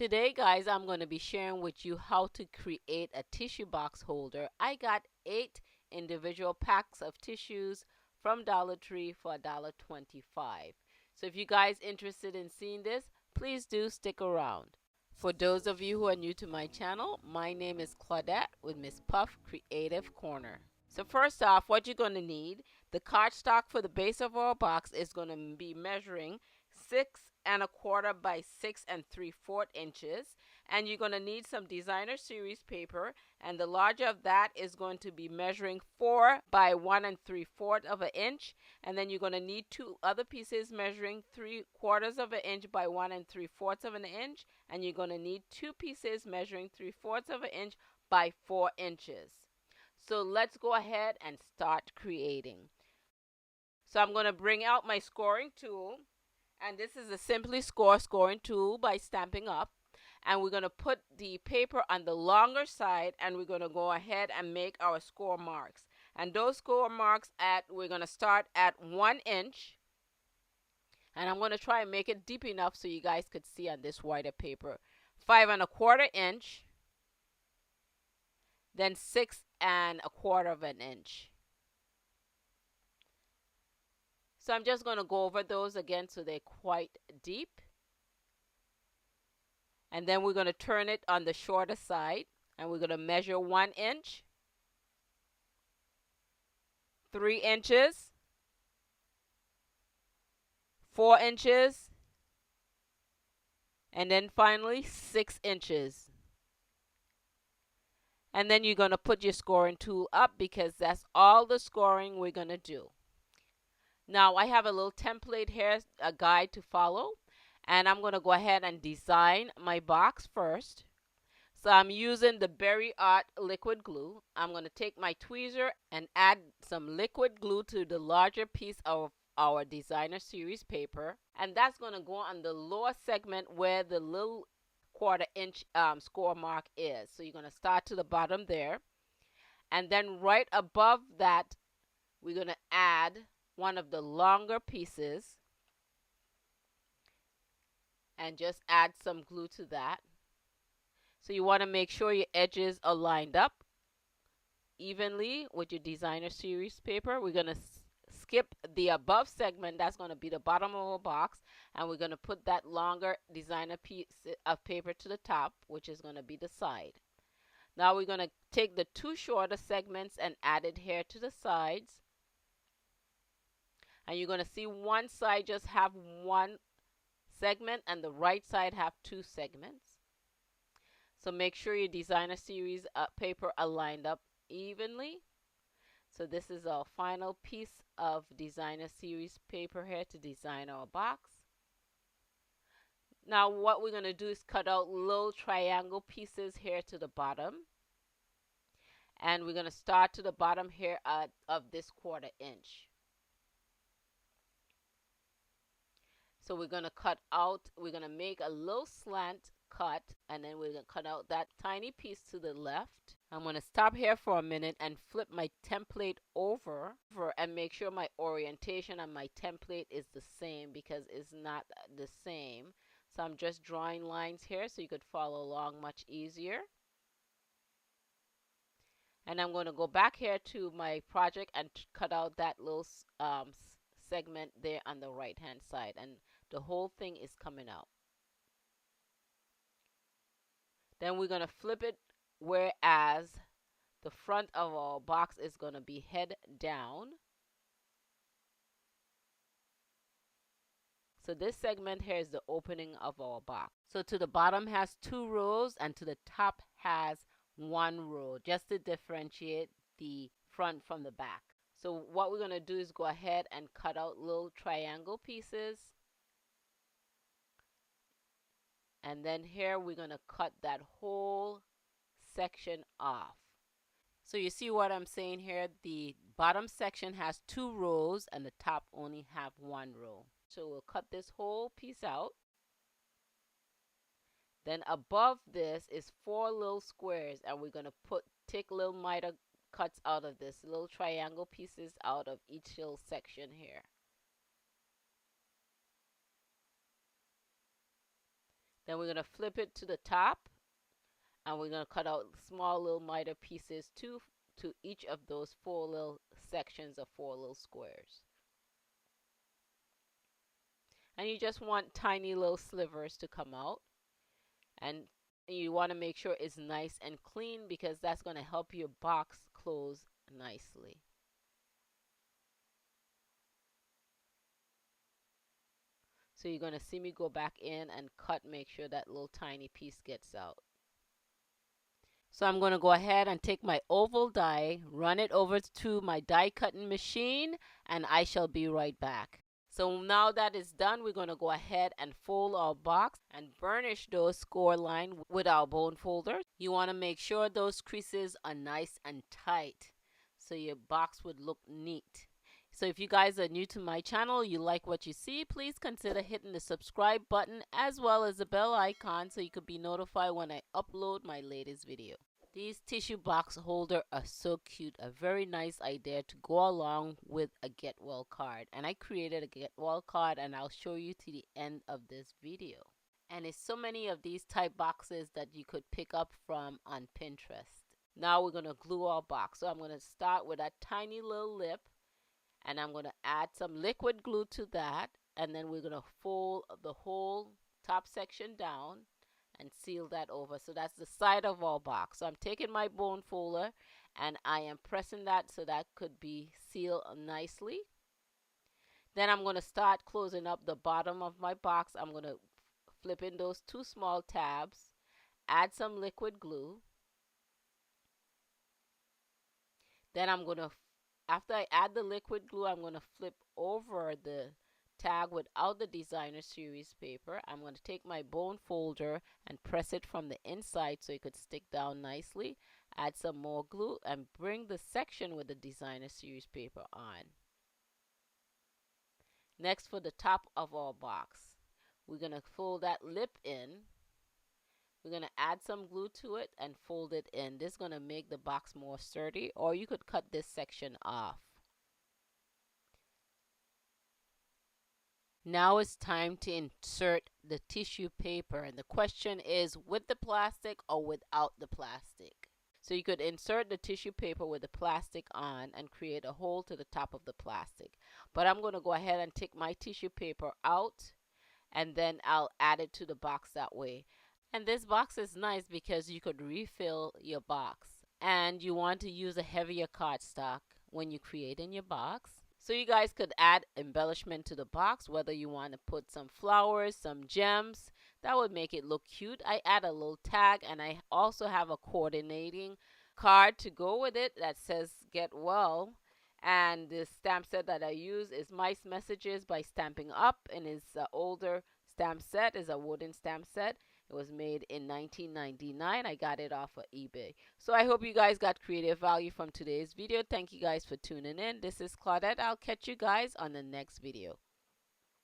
Today, guys, I'm going to be sharing with you how to create a tissue box holder. I got 8 individual packs of tissues from Dollar Tree for $1.25. So if you guys interested in seeing this, please do stick around. For those of you who are new to my channel, my name is Claudette with Miss Puff Creative Corner. So first off, what you're going to need, the cardstock for the base of our box is going to be measuring 6¼ by 6¾ inches, and you're going to need some designer series paper, and the larger of that is going to be measuring 4 by 1¾ inch, and then you're going to need 2 other pieces measuring 3/4 inch by 1¾ inch, and you're going to need 2 pieces measuring 3/4 inch by 4 inches. So let's go ahead and start creating. So I'm going to bring out my scoring tool, and this is a Simply Score scoring tool by Stampin' Up. And we're going to put the paper on the longer side, and we're going to go ahead and make our score marks. And those score marks we're going to start at 1 inch. And I'm going to try and make it deep enough so you guys could see on this wider paper. 5¼ inch. Then 6¼ inch. So I'm just going to go over those again so they're quite deep. And then we're going to turn it on the shorter side, and we're going to measure 1 inch, 3 inches, 4 inches, and then finally 6 inches. And then you're going to put your scoring tool up because that's all the scoring we're going to do. Now I have a little template here, a guide to follow, and I'm going to go ahead and design my box first. So I'm using the Berry Art liquid glue. I'm going to take my tweezer and add some liquid glue to the larger piece of our designer series paper, and that's going to go on the lower segment where the little 1/4 inch score mark is. So you're going to start to the bottom there, and then right above that we're going to add one of the longer pieces and just add some glue to that. So you want to make sure your edges are lined up evenly with your designer series paper. We're going to skip the above segment, that's going to be the bottom of our box, and we're going to put that longer designer piece of paper to the top, which is going to be the side. Now we're going to take the 2 shorter segments and add it here to the sides. And you're going to see one side just have 1 segment and the right side have 2 segments. So make sure your designer series paper are lined up evenly. So this is our final piece of designer series paper here to design our box. Now what we're going to do is cut out little triangle pieces here to the bottom. And we're going to start to the bottom here of this 1/4 inch. So we're going to cut out, we're going to make a little slant cut, and then we're going to cut out that tiny piece to the left. I'm going to stop here for a minute and flip my template over and make sure my orientation on my template is the same, because it's not the same. So I'm just drawing lines here so you could follow along much easier. And I'm going to go back here to my project and cut out that little segment there on the right hand side, and the whole thing is coming out. Then we're going to flip it, whereas the front of our box is going to be head down. So this segment here is the opening of our box. So to the bottom has 2 rows and to the top has 1 row, just to differentiate the front from the back. So what we're going to do is go ahead and cut out little triangle pieces. And then here we're going to cut that whole section off. So you see what I'm saying here? The bottom section has 2 rows and the top only have 1 row. So we'll cut this whole piece out. Then above this is 4 little squares, and we're going to take little miter cuts out of this, little triangle pieces out of each little section here. Then we're going to flip it to the top, and we're going to cut out small little miter pieces to each of those 4 little sections of 4 little squares. And you just want tiny little slivers to come out, and you want to make sure it's nice and clean because that's going to help your box close nicely. So you're going to see me go back in and cut, make sure that little tiny piece gets out. So I'm going to go ahead and take my oval die, run it over to my die cutting machine, and I shall be right back. So now that it's done, we're going to go ahead and fold our box and burnish those score lines with our bone folder. You want to make sure those creases are nice and tight so your box would look neat. So if you guys are new to my channel, you like what you see, please consider hitting the subscribe button as well as the bell icon so you could be notified when I upload my latest video. These tissue box holders are so cute, a very nice idea to go along with a get well card. And I created a get well card and I'll show you to the end of this video. And it's so many of these type boxes that you could pick up from on Pinterest. Now we're going to glue our box. So I'm going to start with that tiny little lip. And I'm going to add some liquid glue to that, and then we're going to fold the whole top section down and seal that over. So that's the side of our box. So I'm taking my bone folder and I am pressing that so that could be sealed nicely. Then I'm going to start closing up the bottom of my box. I'm going to flip in those 2 small tabs, add some liquid glue. Then I'm going to, after I add the liquid glue, I'm going to flip over the tag without the designer series paper. I'm going to take my bone folder and press it from the inside so it could stick down nicely. Add some more glue and bring the section with the designer series paper on. Next, for the top of our box, we're going to fold that lip in. We're going to add some glue to it and fold it in. This is going to make the box more sturdy, or you could cut this section off. Now it's time to insert the tissue paper, and the question is with the plastic or without the plastic. So you could insert the tissue paper with the plastic on and create a hole to the top of the plastic. But I'm going to go ahead and take my tissue paper out, and then I'll add it to the box that way. And this box is nice because you could refill your box, and you want to use a heavier cardstock when you create in your box. So you guys could add embellishment to the box, whether you want to put some flowers, some gems. That would make it look cute. I add a little tag, and I also have a coordinating card to go with it that says get well. And the stamp set that I use is Mice Messages by Stampin' Up, and it's an older stamp set. It's a wooden stamp set. It was made in 1999. I got it off of eBay. So I hope you guys got creative value from today's video. Thank you guys for tuning in. This is Claudette. I'll catch you guys on the next video.